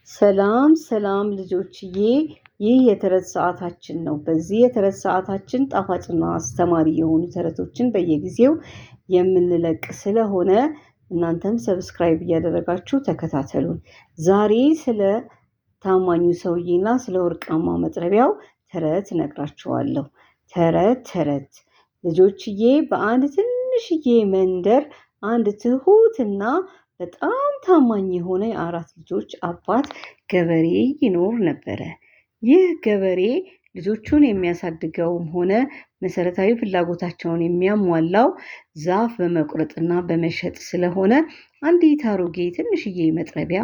ሰላም ሰላም ልጆችዬ፣ ይህ የተረት ሰዓታችን ነው። በዚህ የተረት ሰዓታችን ጣፋጭና አስተማሪ የሆኑ ተረቶችን በየጊዜው የምንለቅ ስለሆነ እናንተም ሰብስክራይብ እያደረጋችሁ ተከታተሉን። ዛሬ ስለ ታማኙ ሰውዬና ስለ ወርቃማ መጥረቢያው ተረት እነግራችኋለሁ። ተረት ልጆችዬ፣ በአንድ ትንሽዬ መንደር አንድ ትሁትና በጣም ታማኝ የሆነ የአራት ልጆች አባት ገበሬ ይኖር ነበረ። ይህ ገበሬ ልጆቹን የሚያሳድገውም ሆነ መሰረታዊ ፍላጎታቸውን የሚያሟላው ዛፍ በመቁረጥና በመሸጥ ስለሆነ አንዲት አሮጌ ትንሽዬ መጥረቢያ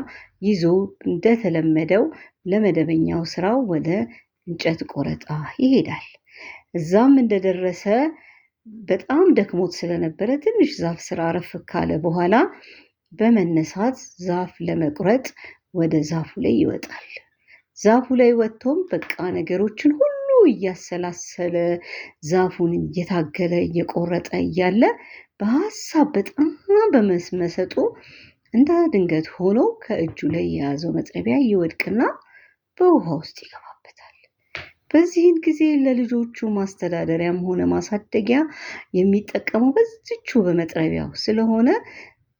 ይዞ እንደተለመደው ለመደበኛው ስራው ወደ እንጨት ቆረጣ ይሄዳል። እዛም እንደደረሰ በጣም ደክሞት ስለነበረ ትንሽ ዛፍ ስራ አረፍ ካለ በኋላ በመነሳት ዛፍ ለመቁረጥ ወደ ዛፉ ላይ ይወጣል። ዛፉ ላይ ወጥቶም በቃ ነገሮችን ሁሉ እያሰላሰለ ዛፉን እየታገለ እየቆረጠ እያለ በሀሳብ በጣም በመመሰጡ እንደ ድንገት ሆኖ ከእጁ ላይ የያዘው መጥረቢያ ይወድቅና በውሃ ውስጥ ይገባበታል። በዚህን ጊዜ ለልጆቹ ማስተዳደሪያም ሆነ ማሳደጊያ የሚጠቀመው በዚቹ በመጥረቢያው ስለሆነ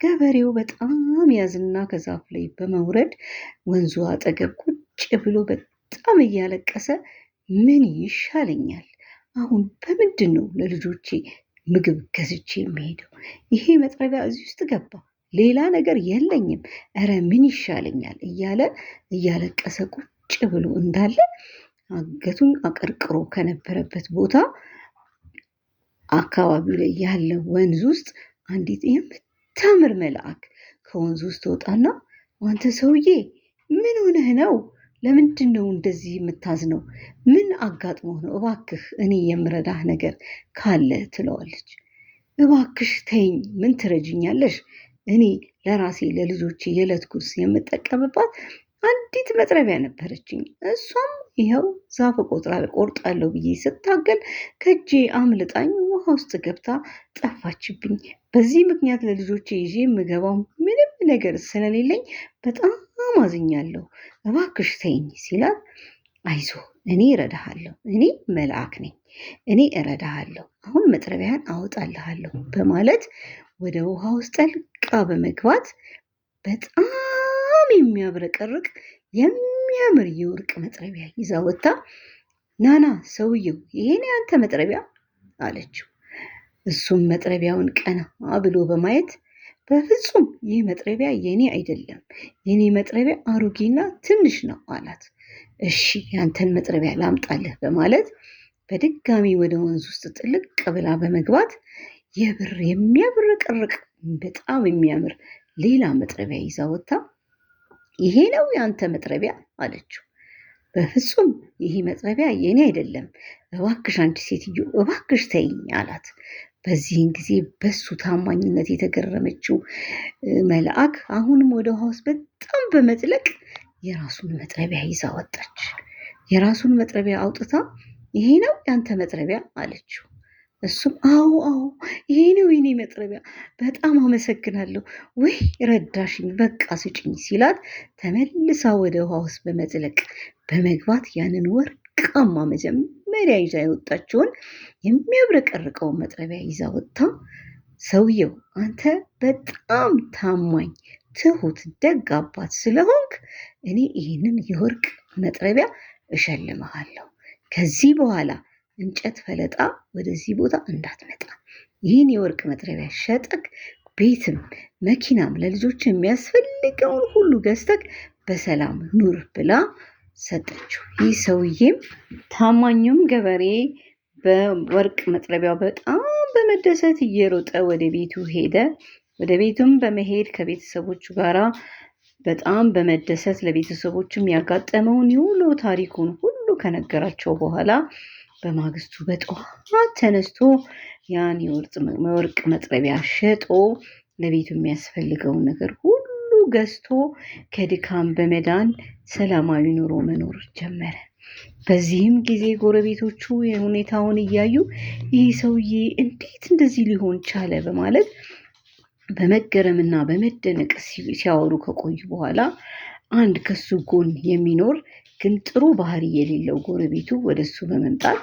ገበሬው በጣም ያዝና ከዛፍ ላይ በመውረድ ወንዙ አጠገብ ቁጭ ብሎ በጣም እያለቀሰ ምን ይሻለኛል? አሁን በምንድን ነው ለልጆቼ ምግብ ገዝቼ የሚሄደው? ይሄ መጥረቢያ እዚህ ውስጥ ገባ፣ ሌላ ነገር የለኝም፣ እረ ምን ይሻለኛል? እያለ እያለቀሰ ቁጭ ብሎ እንዳለ አንገቱን አቀርቅሮ ከነበረበት ቦታ አካባቢው ላይ ያለ ወንዝ ውስጥ አንዲት የምታምር መልአክ ከወንዝ ውስጥ ትወጣና አንተ ሰውዬ ምን ሆነህ ነው? ለምንድን ነው እንደዚህ የምታዝነው? ምን አጋጥሞህ ነው? እባክህ እኔ የምረዳህ ነገር ካለ ትለዋለች። እባክሽ ተይኝ፣ ምን ትረጅኛለሽ? እኔ ለራሴ ለልጆቼ የዕለት ጉርስ የምጠቀምባት አንዲት መጥረቢያ ነበረችኝ። እሷም ይኸው ዛፍ ቆርጣለሁ ብዬ ስታገል ከእጄ አምልጣኝ ውሃ ውስጥ ገብታ ጠፋችብኝ። በዚህ ምክንያት ለልጆቼ ይዤ የምገባው ምንም ነገር ስለሌለኝ በጣም አዝኛለሁ። እባክሽ ተይኝ ሲላት፣ አይዞህ እኔ እረዳሃለሁ፣ እኔ መልአክ ነኝ፣ እኔ እረዳሃለሁ፣ አሁን መጥረቢያን አወጣልሃለሁ በማለት ወደ ውሃ ውስጥ ጠልቃ በመግባት በጣም የሚያብረቀርቅ የሚያምር የወርቅ መጥረቢያ ይዛ ወጥታ ናና ሰውየው ይሄን ያንተ መጥረቢያ አለችው። እሱም መጥረቢያውን ቀና ብሎ በማየት በፍጹም ይህ መጥረቢያ የኔ አይደለም፣ የኔ መጥረቢያ አሮጌና ትንሽ ነው አላት። እሺ ያንተን መጥረቢያ ላምጣልህ በማለት በድጋሚ ወደ ወንዝ ውስጥ ጥልቅ ብላ በመግባት የብር የሚያብረቀርቅ በጣም የሚያምር ሌላ መጥረቢያ ይዛ ወጥታ ይሄ ነው ያንተ መጥረቢያ አለችው። በፍጹም ይሄ መጥረቢያ የኔ አይደለም፣ እባክሽ አንቺ ሴትዮ እባክሽ ተይኝ አላት። በዚህን ጊዜ በሱ ታማኝነት የተገረመችው መልአክ አሁንም ወደ ውሃ ውስጥ በጣም በመጥለቅ የራሱን መጥረቢያ ይዛ ወጣች። የራሱን መጥረቢያ አውጥታ ይሄ ነው ያንተ መጥረቢያ አለችው። እሱም አዎ ይሄ ነው የኔ መጥረቢያ፣ በጣም አመሰግናለሁ፣ ወይ ረዳሽኝ፣ በቃ ስጭኝ ሲላት ተመልሳ ወደ ውሃ ውስጥ በመጥለቅ በመግባት ያንን ወርቃማ መጀመሪያ ይዛ የወጣችውን የሚያብረቀርቀውን መጥረቢያ ይዛ ወጥታ ሰውየው አንተ በጣም ታማኝ፣ ትሁት፣ ደግ አባት ስለሆንክ እኔ ይህንን የወርቅ መጥረቢያ እሸልምሃለሁ። ከዚህ በኋላ እንጨት ፈለጣ ወደዚህ ቦታ እንዳትመጣ፣ ይህን የወርቅ መጥረቢያ ሸጠክ ቤትም መኪናም ለልጆች የሚያስፈልገውን ሁሉ ገዝተክ በሰላም ኑር ብላ ሰጠችው። ይህ ሰውዬም ታማኙም ገበሬ በወርቅ መጥረቢያው በጣም በመደሰት እየሮጠ ወደ ቤቱ ሄደ። ወደ ቤቱም በመሄድ ከቤተሰቦቹ ጋራ በጣም በመደሰት ለቤተሰቦችም ያጋጠመውን የውሎ ታሪኩን ሁሉ ከነገራቸው በኋላ በማግስቱ በጠዋት ተነስቶ ያን የወርቅ መጥረቢያ ሸጦ ለቤቱ የሚያስፈልገውን ነገር ሁሉ ገዝቶ ከድካም በመዳን ሰላማዊ ኑሮ መኖር ጀመረ። በዚህም ጊዜ ጎረቤቶቹ ሁኔታውን እያዩ ይህ ሰውዬ እንዴት እንደዚህ ሊሆን ቻለ በማለት በመገረምና በመደነቅ ሲያወሩ ከቆዩ በኋላ አንድ ከሱ ጎን የሚኖር ግን ጥሩ ባህሪ የሌለው ጎረቤቱ ወደሱ በመምጣት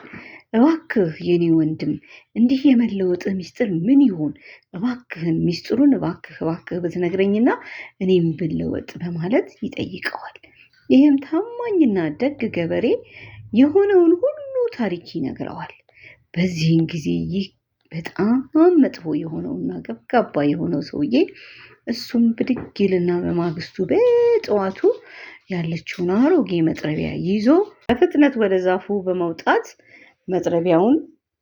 እባክህ የኔ ወንድም እንዲህ የመለወጥ ሚስጥር ምን ይሆን? እባክህን ሚስጥሩን እባክህ ብትነግረኝና እኔም ብለወጥ በማለት ይጠይቀዋል። ይህም ታማኝና ደግ ገበሬ የሆነውን ሁሉ ታሪክ ይነግረዋል። በዚህን ጊዜ ይህ በጣም መጥፎ የሆነውና ገብጋባ የሆነው ሰውዬ እሱም ብድግ ይልና በማግስቱ በጠዋቱ ያለችውን አሮጌ መጥረቢያ ይዞ በፍጥነት ወደ ዛፉ በመውጣት መጥረቢያውን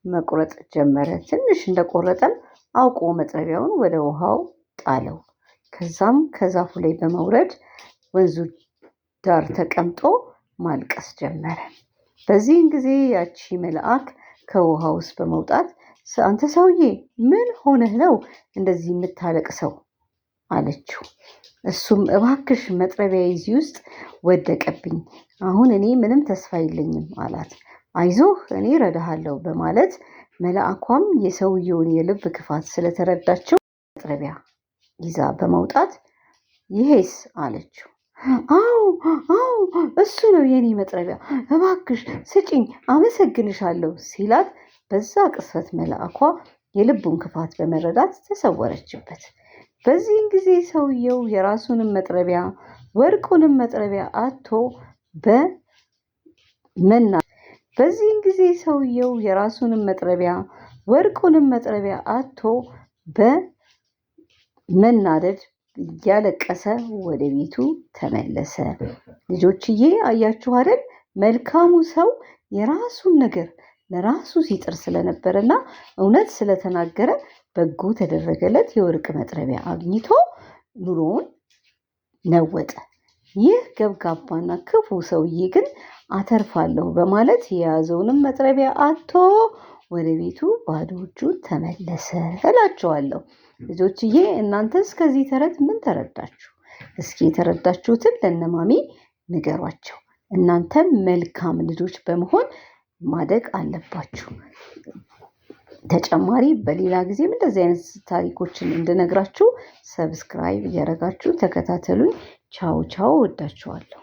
መቁረጥ ጀመረ። ትንሽ እንደቆረጠም አውቆ መጥረቢያውን ወደ ውሃው ጣለው። ከዛም ከዛፉ ላይ በመውረድ ወንዙ ዳር ተቀምጦ ማልቀስ ጀመረ። በዚህን ጊዜ ያቺ መልአክ ከውሃ ውስጥ በመውጣት አንተ ሰውዬ ምን ሆነህ ነው እንደዚህ የምታለቅሰው? አለችው። እሱም እባክሽ መጥረቢያ እዚህ ውስጥ ወደቀብኝ፣ አሁን እኔ ምንም ተስፋ የለኝም አላት። አይዞህ እኔ እረዳሃለሁ በማለት መልአኳም የሰውየውን የልብ ክፋት ስለተረዳችው መጥረቢያ ይዛ በመውጣት ይሄስ አለችው። አዎ እሱ ነው የኔ መጥረቢያ፣ እባክሽ ስጪኝ አመሰግንሻለሁ ሲላት በዛ ቅስፈት መልአኳ የልቡን ክፋት በመረዳት ተሰወረችበት። በዚህን ጊዜ ሰውየው የራሱንም መጥረቢያ ወርቁንም መጥረቢያ አጥቶ በመናደድ እያለቀሰ ወደ ቤቱ ተመለሰ። ልጆችዬ አያችሁ አይደል? መልካሙ ሰው የራሱን ነገር ለራሱ ሲጥር ስለነበረና እውነት ስለተናገረ በጎ ተደረገለት። የወርቅ መጥረቢያ አግኝቶ ኑሮውን ለወጠ። ይህ ገብጋባና ክፉ ሰውዬ ግን አተርፋለሁ በማለት የያዘውንም መጥረቢያ አጥቶ ወደ ቤቱ ባዶ እጁን ተመለሰ እላችኋለሁ። ልጆችዬ እናንተስ ከዚህ ተረት ምን ተረዳችሁ? እስኪ የተረዳችሁትን ለነማሚ ንገሯቸው። እናንተም መልካም ልጆች በመሆን ማደግ አለባችሁ። ተጨማሪ በሌላ ጊዜም እንደዚህ አይነት ታሪኮችን እንድነግራችሁ ሰብስክራይብ እያደረጋችሁ ተከታተሉኝ። ቻው ቻው። ወዳችኋለሁ።